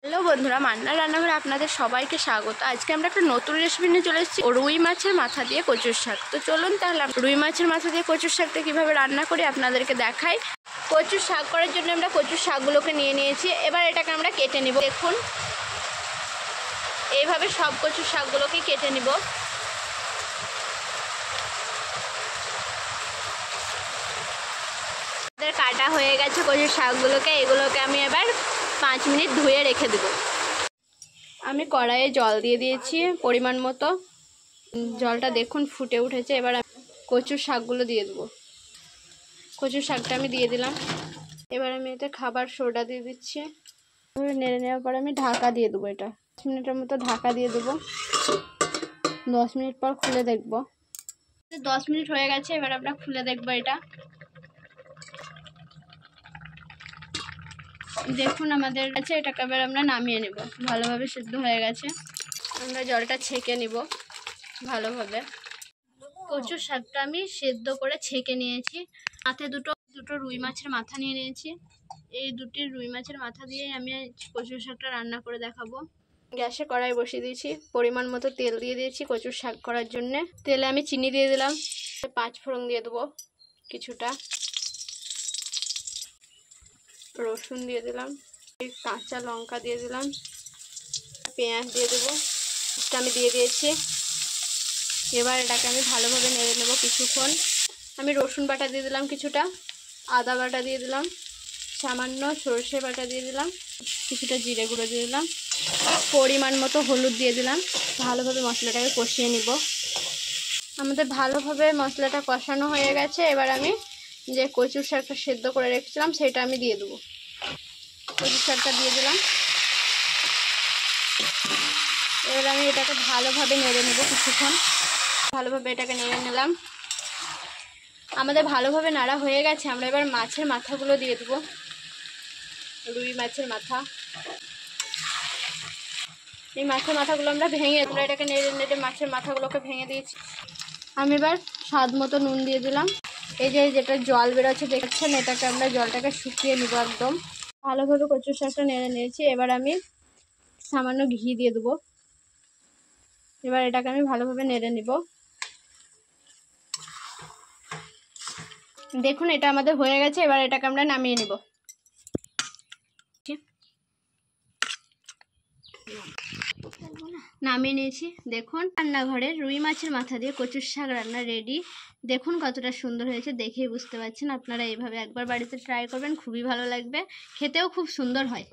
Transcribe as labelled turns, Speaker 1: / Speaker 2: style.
Speaker 1: Hello বন্ধুরা, মান্নার রান্নাঘরে আপনাদের সবাইকে স্বাগত। আজকে আমরা একটা নতুন রেসিপি নিয়ে চলে এসেছি, রুই মাছের মাথা দিয়ে কচুর শাক। তো চলুন তাহলে রুই মাছের মাথা দিয়ে কচুর শাকটা কীভাবে রান্না করি আপনাদেরকে দেখাই। কচুর শাক করার জন্য আমরা কচুর শাকগুলোকে নিয়ে নিয়েছি। এবার এটাকে আমরা কেটে নিব। দেখুন এইভাবে সব কচুর শাকগুলোকে কেটে নিব। কাটা হয়ে গেছে কচুর শাকগুলোকে, এগুলোকে আমি এবার 5 মিনিট ধুয়ে রেখে দেব। আমি কড়াইয়ে জল দিয়ে দিয়েছি পরিমাণ মতো। জলটা দেখুন ফুটে উঠেছে। এবার আমি কচুর শাকগুলো দিয়ে দেবো। কচুর শাকটা আমি দিয়ে দিলাম। এবার আমি এতে খাবার সোডা দিয়ে দিচ্ছি। নেড়ে নেওয়ার পর আমি ঢাকা দিয়ে দেবো। এটা 10 মিনিটের মতো ঢাকা দিয়ে দেবো। 10 মিনিট পর খুলে দেখব। 10 মিনিট হয়ে গেছে। এবার আমরা খুলে দেখবো এটা। দেখুন আমাদের কাছে এটাকে এবার আমরা নামিয়ে নেব। ভালোভাবে সিদ্ধ হয়ে গেছে। আমরা জলটা ছেঁকে নিব ভালোভাবে। কচুর শাকটা আমি সেদ্ধ করে ছেঁকে নিয়েছি। হাতে দুটো রুই মাছের মাথা নিয়ে নিয়েছি। এই দুটি রুই মাছের মাথা দিয়ে আমি কচুর শাকটা রান্না করে দেখাবো। গ্যাসে কড়াই বসিয়ে দিয়েছি। পরিমাণ মতো তেল দিয়ে দিয়েছি কচুর শাক করার জন্যে। তেলে আমি চিনি দিয়ে দিলাম। 5 ফোড়ন দিয়ে দেবো কিছুটা। রসুন দিয়ে দিলাম। কাঁচা লঙ্কা দিয়ে দিলাম। পেঁয়াজ দিয়ে দেবো। এটা আমি দিয়ে দিয়েছি। এবার এটাকে আমি ভালোভাবে নেড়ে নেব কিছুক্ষণ। আমি রসুন বাটা দিয়ে দিলাম কিছুটা, আদা বাটা দিয়ে দিলাম, সামান্য সরষে বাটা দিয়ে দিলাম, কিছুটা জিরে গুঁড়ো দিয়ে দিলাম, পরিমাণ মতো হলুদ দিয়ে দিলাম। ভালোভাবে মশলাটাকে কষিয়ে নিব। আমাদের ভালোভাবে মশলাটা কষানো হয়ে গেছে। এবার আমি যে কচুর শাকটা সেদ্ধ করে রেখেছিলাম সেটা আমি দিয়ে দেবো। কচুর শাকটা দিয়ে দিলাম। এবার আমি এটাকে ভালোভাবে নেড়ে নেব কিছুক্ষণ। ভালোভাবে এটাকে নেড়ে নিলাম। আমাদের ভালোভাবে নাড়া হয়ে গেছে। আমরা এবার মাছের মাথাগুলো দিয়ে দেবো। রুই মাছের মাথা। এই মাছের মাথাগুলো আমরা এটাকে নেড়ে নেড়ে মাছের মাথাগুলোকে ভেঙে দিয়েছি। আমি এবার স্বাদ মতো নুন দিয়ে দিলাম। এই যে যেটা জল বেরোচ্ছে দেখছেন, এটাকে আমরা জলটাকে শুকিয়ে নিব একদম। ভালোভাবে কচুর শাকটা নেড়ে নিয়েছি। এবার আমি সামান্য ঘি দিয়ে দেবো। এবার এটাকে আমি ভালোভাবে নেড়ে নিব। দেখুন এটা আমাদের হয়ে গেছে। এবার এটাকে আমরা নামিয়ে নিব। নামিয়ে নিয়েছি। দেখুন রান্নাঘরে রুই মাছের মাথা দিয়ে কচুর শাক রান্না রেডি। দেখুন কতটা সুন্দর হয়েছে, দেখেই বুঝতে পারছেন। আপনারা এইভাবে একবার বাড়িতে ট্রাই করবেন, খুবই ভালো লাগবে। খেতেও খুব সুন্দর হয়।